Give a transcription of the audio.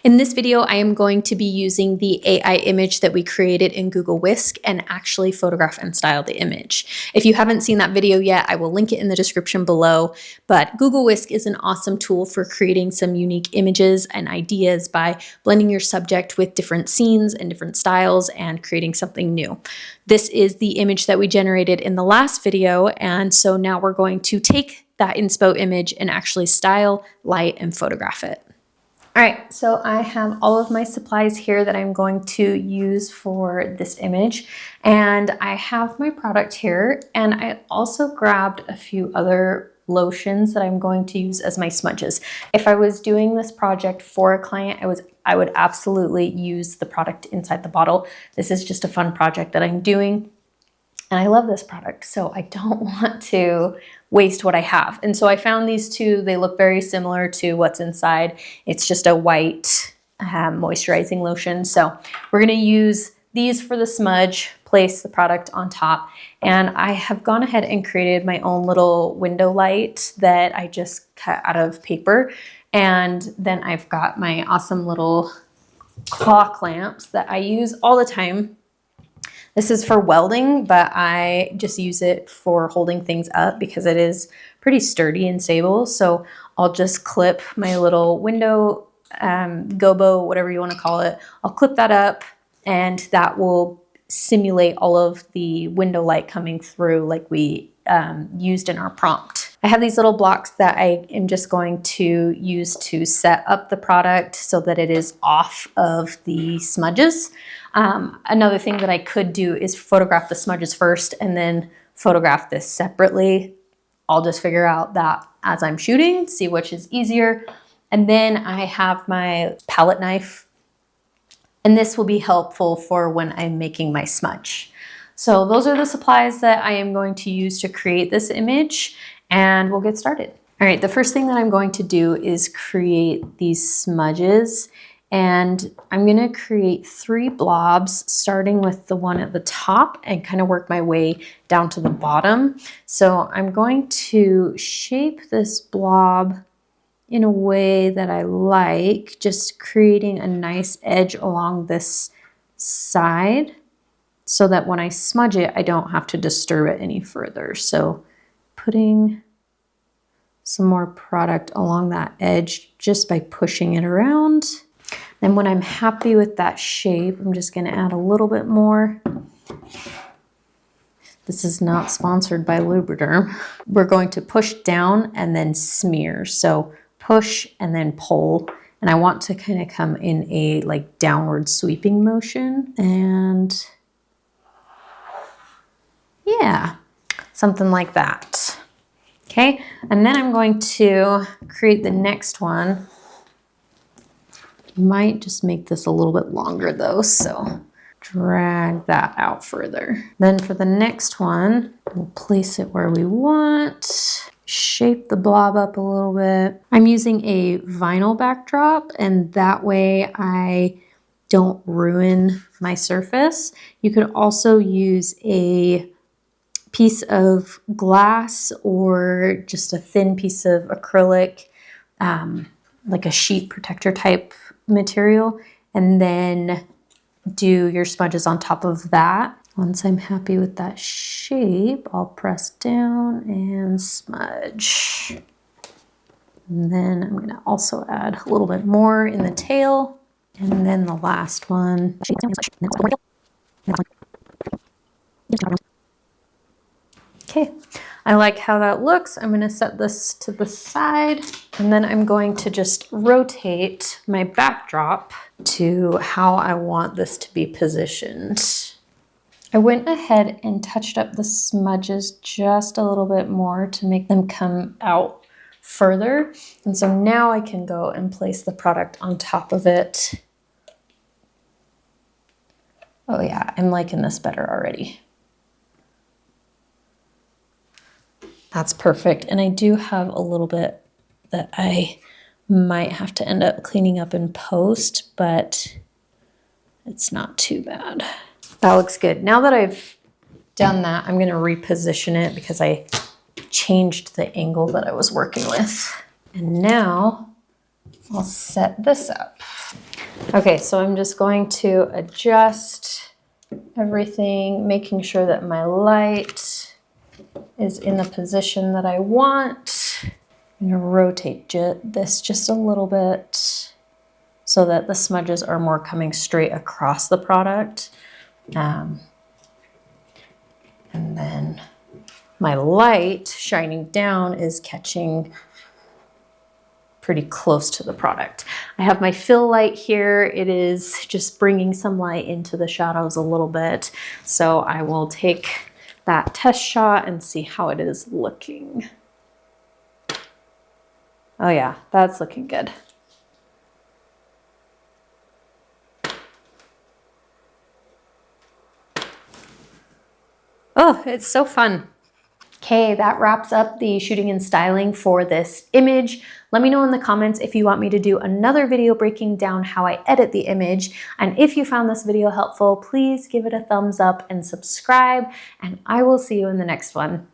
In this video, I am going to be using the AI image that we created in Google Whisk and actually photograph and style the image. If you haven't seen that video yet, I will link it in the description below, but Google Whisk is an awesome tool for creating some unique images and ideas by blending your subject with different scenes and different styles and creating something new. This is the image that we generated in the last video, and so now we're going to take that inspo image and actually style, light, and photograph it. All right, so I have all of my supplies here that I'm going to use for this image, and I have my product here, and I also grabbed a few other lotions that I'm going to use as my smudges. If I was doing this project for a client, I would absolutely use the product inside the bottle. This is just a fun project that I'm doing, and I love this product, so I don't want to waste what I have. And so I found these two. They look very similar to what's inside. It's just a white moisturizing lotion. So we're gonna use these for the smudge, place the product on top. And I have gone ahead and created my own little window light that I just cut out of paper. And then I've got my awesome little claw clamps that I use all the time. This is for welding, but I just use it for holding things up because it is pretty sturdy and stable. So I'll just clip my little window gobo, whatever you want to call it. I'll clip that up, and that will simulate all of the window light coming through like we used in our prompt. I have these little blocks that I am just going to use to set up the product so that it is off of the smudges. Another thing that I could do is photograph the smudges first and then photograph this separately. I'll just figure out that as I'm shooting, see which is easier. And then I have my palette knife, and this will be helpful for when I'm making my smudge. So those are the supplies that I am going to use to create this image, and we'll get started. All right, the first thing that I'm going to do is create these smudges, and I'm gonna create 3 blobs, starting with the one at the top and kind of work my way down to the bottom. So I'm going to shape this blob in a way that I like, just creating a nice edge along this side so that when I smudge it, I don't have to disturb it any further. So putting some more product along that edge just by pushing it around. And when I'm happy with that shape, I'm just going to add a little bit more. This is not sponsored by Lubriderm. We're going to push down and then smear. So push and then pull. And I want to kind of come in a like downward sweeping motion. And yeah, something like that. Okay, and then I'm going to create the next one. Might just make this a little bit longer though, so drag that out further. Then for the next one, we'll place it where we want, shape the blob up a little bit. I'm using a vinyl backdrop, and that way I don't ruin my surface. You could also use a piece of glass or just a thin piece of acrylic, like a sheet protector type material, and then do your smudges on top of that. Once I'm happy with that shape, I'll press down and smudge. And then I'm going to also add a little bit more in the tail. And then the last one. Okay, I like how that looks. I'm going to set this to the side, and then I'm going to just rotate my backdrop to how I want this to be positioned. I went ahead and touched up the smudges just a little bit more to make them come out further. And so now I can go and place the product on top of it. Oh yeah, I'm liking this better already. That's perfect. And I do have a little bit that I might have to end up cleaning up in post, but it's not too bad. That looks good. Now that I've done that, I'm going to reposition it because I changed the angle that I was working with. And now I'll set this up. Okay, so I'm just going to adjust everything, making sure that my light is in the position that I want. I'm gonna rotate this just a little bit so that the smudges are more coming straight across the product. And then my light shining down is catching pretty close to the product. I have my fill light here. It is just bringing some light into the shadows a little bit. So I will take that test shot and see how it is looking. Oh yeah, that's looking good. Oh, it's so fun. Okay, that wraps up the shooting and styling for this image. Let me know in the comments if you want me to do another video breaking down how I edit the image. And if you found this video helpful, please give it a thumbs up and subscribe, and I will see you in the next one.